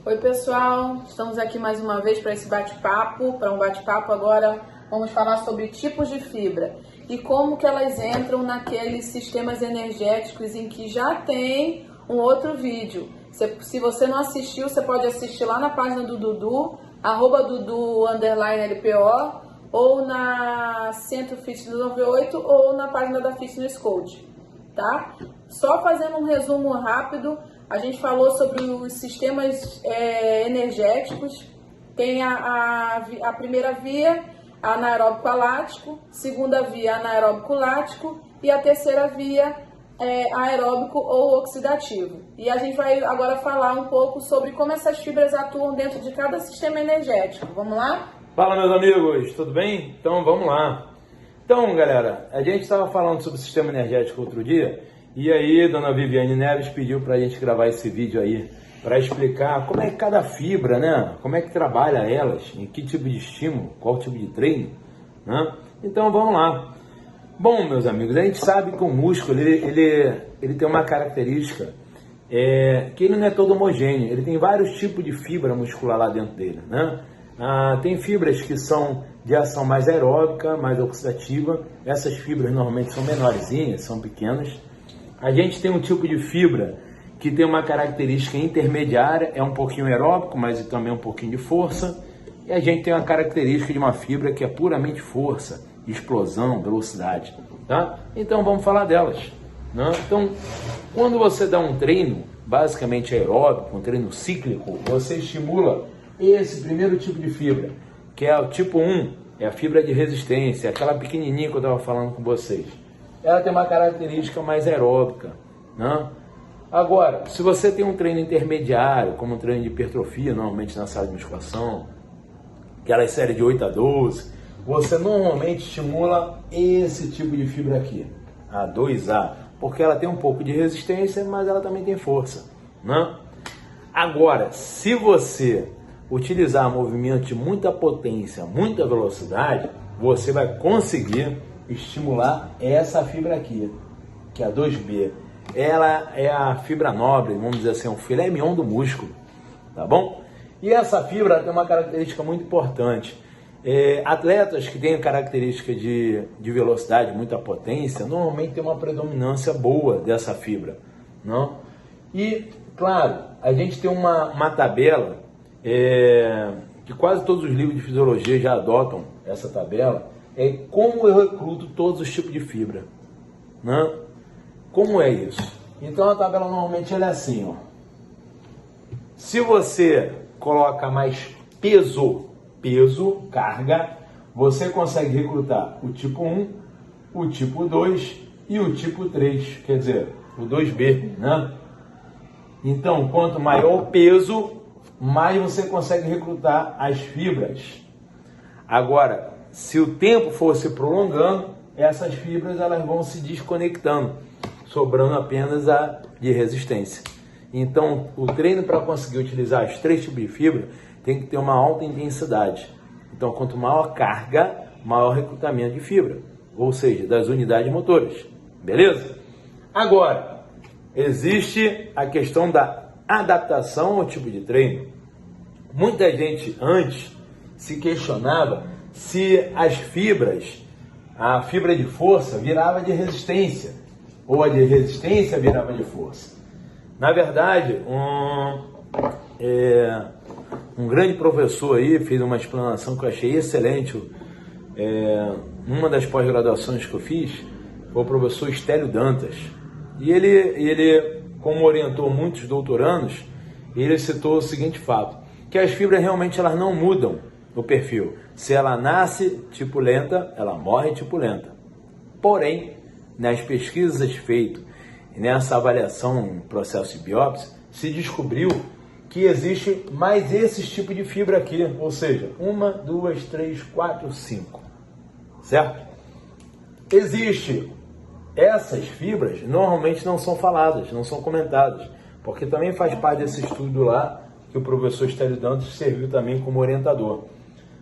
Oi pessoal, estamos aqui mais uma vez para esse bate-papo, agora vamos falar sobre tipos de fibra e como que elas entram naqueles sistemas energéticos em que já tem um outro vídeo. Se você não assistiu, você pode assistir lá na página do Dudu, @Dudu_LPO, ou na Centro Fitness 98 ou na página da Fitness Coach, tá? Só fazendo um resumo rápido, a gente falou sobre os sistemas energéticos. Tem a primeira via, anaeróbico alático, segunda via, anaeróbico lático, e a terceira via, aeróbico ou oxidativo. E a gente vai agora falar um pouco sobre como essas fibras atuam dentro de cada sistema energético. Vamos lá? Fala, meus amigos, tudo bem? Então vamos lá. Então, galera, a gente estava falando sobre o sistema energético outro dia, e aí dona Viviane Neves pediu para a gente gravar esse vídeo aí para explicar como é que cada fibra, né? Como é que trabalha elas, em que tipo de estímulo, qual tipo de treino, né? Então vamos lá. Bom, meus amigos, a gente sabe que o músculo ele tem uma característica que ele não é todo homogêneo, ele tem vários tipos de fibra muscular lá dentro dele, né? Tem fibras que são de ação mais aeróbica, mais oxidativa. Essas fibras normalmente são menorzinhas, são pequenas. A gente tem um tipo de fibra que tem uma característica intermediária, é um pouquinho aeróbico, mas também um pouquinho de força. E a gente tem uma característica de uma fibra que é puramente força, explosão, velocidade, tá? Então vamos falar delas, né? Então, quando você dá um treino basicamente aeróbico, um treino cíclico, você estimula esse primeiro tipo de fibra, que é o tipo 1, é a fibra de resistência, aquela pequenininha que eu estava falando com vocês. Ela tem uma característica mais aeróbica, né? Agora, se você tem um treino intermediário, como um treino de hipertrofia, normalmente na sala de musculação, aquela série de 8 a 12, você normalmente estimula esse tipo de fibra aqui, a 2A, porque ela tem um pouco de resistência, mas ela também tem força, né? Agora, se você utilizar movimento de muita potência, muita velocidade, você vai conseguir estimular essa fibra aqui, que é a 2B. Ela é a fibra nobre, vamos dizer assim, o filé mignon do músculo, tá bom? E essa fibra tem uma característica muito importante. Atletas que têm característica de velocidade, muita potência, normalmente tem uma predominância boa dessa fibra, não? E, claro, a gente tem uma tabela que quase todos os livros de fisiologia já adotam essa tabela, como eu recruto todos os tipos de fibra, né? Como é isso? Então a tabela normalmente ela é assim, ó. Se você coloca mais peso, carga, você consegue recrutar o tipo 1, o tipo 2 e o tipo 3, quer dizer, o 2B, né? Então, quanto maior o peso, mais você consegue recrutar as fibras. Agora, se o tempo for se prolongando, essas fibras elas vão se desconectando, sobrando apenas a de resistência. Então, o treino para conseguir utilizar os 3 tipos de fibra tem que ter uma alta intensidade. Então, quanto maior carga, maior recrutamento de fibra, ou seja, das unidades motoras. Beleza? Agora, existe a questão da adaptação ao tipo de treino. Muita gente antes se questionava se as fibras, a fibra de força virava de resistência, ou a de resistência virava de força. Na verdade, um grande professor aí fez uma explanação que eu achei excelente. Numa das pós-graduações que eu fiz, foi o professor Estélio Dantas. E ele, como orientou muitos doutorandos, ele citou o seguinte fato, que as fibras realmente elas não mudam o perfil. Se ela nasce tipo lenta, ela morre tipo lenta. Porém, nas pesquisas feitas, nessa avaliação em processo de biópsia, se descobriu que existe mais esses tipos de fibra aqui, ou seja, 1, 2, 3, 4, 5, certo? Existe essas fibras, normalmente não são faladas, não são comentadas, porque também faz parte desse estudo lá, que o professor Estélio Dantas serviu também como orientador.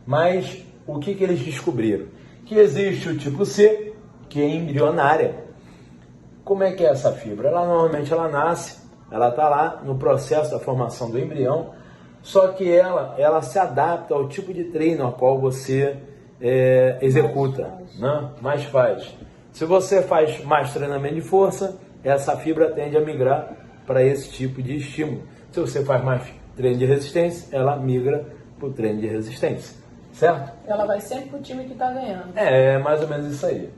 Mas o que eles descobriram? Que existe o tipo C, que é embrionária. Como é que é essa fibra? Ela normalmente nasce, ela está lá no processo da formação do embrião, Só que ela se adapta ao tipo de treino ao qual você executa, né? Mais faz. Se você faz mais treinamento de força, essa fibra tende a migrar para esse tipo de estímulo. Se você faz mais treino de resistência, ela migra para o treino de resistência, certo? Ela vai sempre pro time que tá ganhando. É, mais ou menos isso aí.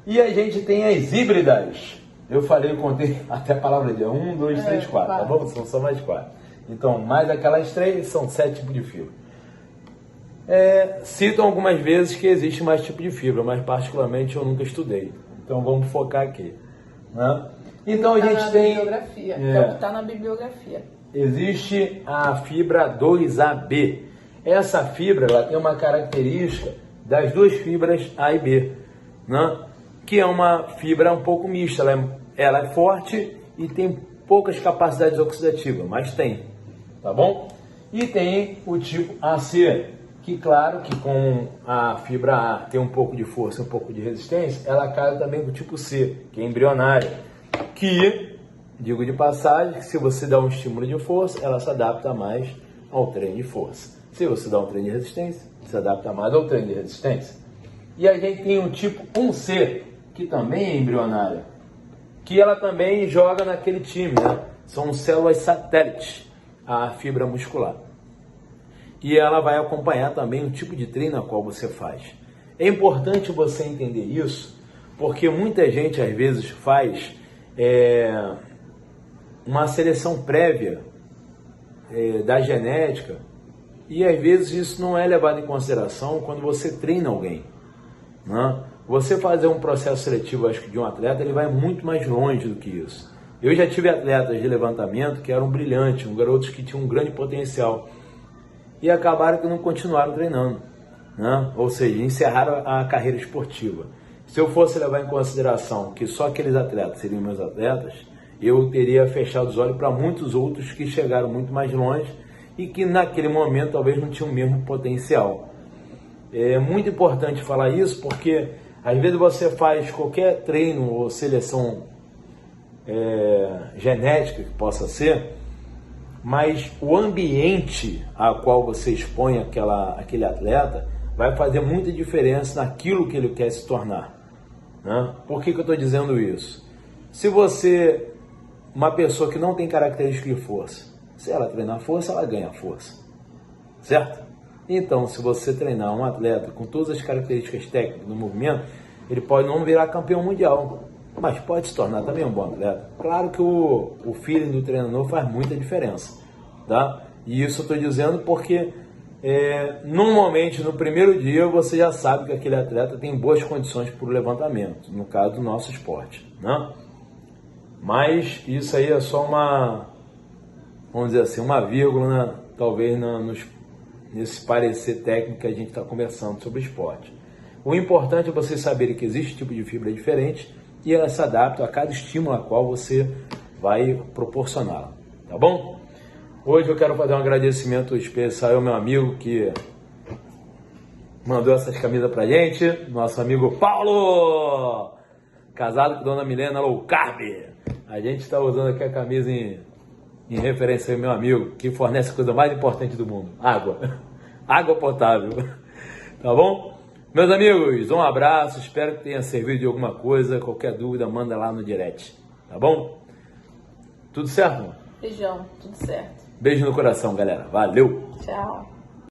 E a gente tem as híbridas. Eu falei, eu contei até a palavra de 1, 2, 3, 4, tá bom? São só mais 4. Então, mais aquelas 3, são 7 tipos de fibra. Citam algumas vezes que existe mais tipo de fibra, mas particularmente eu nunca estudei. Então vamos focar aqui, né? Então a gente tem... bibliografia, é o que está na bibliografia. Existe a fibra 2AB. Essa fibra ela tem uma característica das duas fibras A e B, né? Que é uma fibra um pouco mista. Ela é forte e tem poucas capacidades oxidativas, mas tem, tá bom? E tem o tipo AC, que claro que com a fibra A tem um pouco de força, um pouco de resistência, ela casa também com o tipo C, que é embrionária, que, digo de passagem, que se você dá um estímulo de força, ela se adapta mais ao treino de força. Se você dá um treino de resistência, se adapta mais ao treino de resistência. E a gente tem o tipo 1C, que também é embrionária, que ela também joga naquele time, né? São células satélites, a fibra muscular. E ela vai acompanhar também o tipo de treino a qual você faz. É importante você entender isso, porque muita gente às vezes faz uma seleção prévia da genética, e às vezes isso não é levado em consideração quando você treina alguém, né? Você fazer um processo seletivo, acho que de um atleta, ele vai muito mais longe do que isso. Eu já tive atletas de levantamento que eram brilhantes, garotos que tinham um grande potencial, e acabaram que não continuaram treinando, né? Ou seja, encerraram a carreira esportiva. Se eu fosse levar em consideração que só aqueles atletas seriam meus atletas, eu teria fechado os olhos para muitos outros que chegaram muito mais longe e que naquele momento talvez não tinham o mesmo potencial. É muito importante falar isso porque às vezes você faz qualquer treino ou seleção genética que possa ser, mas o ambiente a qual você expõe aquele atleta vai fazer muita diferença naquilo que ele quer se tornar, né? Por que eu estou dizendo isso? Se você, uma pessoa que não tem características de força, se ela treinar força, ela ganha força, certo? Então, se você treinar um atleta com todas as características técnicas do movimento, ele pode não virar campeão mundial, mas pode se tornar também um bom atleta. Claro que o feeling do treinador faz muita diferença, tá? E isso eu estou dizendo porque normalmente no primeiro dia você já sabe que aquele atleta tem boas condições para o levantamento, no caso do nosso esporte, né? Mas isso aí é só vamos dizer assim, uma vírgula, né? Talvez nesse parecer técnico que a gente está conversando sobre esporte. O importante é vocês saberem que existe tipo de fibra diferente e ela se adapta a cada estímulo a qual você vai proporcioná-la, tá bom? Hoje eu quero fazer um agradecimento especial ao meu amigo que mandou essas camisas pra gente, nosso amigo Paulo, casado com Dona Milena Low Carb. A gente está usando aqui a camisa em referência ao meu amigo, que fornece a coisa mais importante do mundo, água potável, tá bom? Meus amigos, um abraço, espero que tenha servido de alguma coisa. Qualquer dúvida, manda lá no direct, tá bom? Tudo certo? Beijão, tudo certo. Beijo no coração, galera. Valeu! Tchau.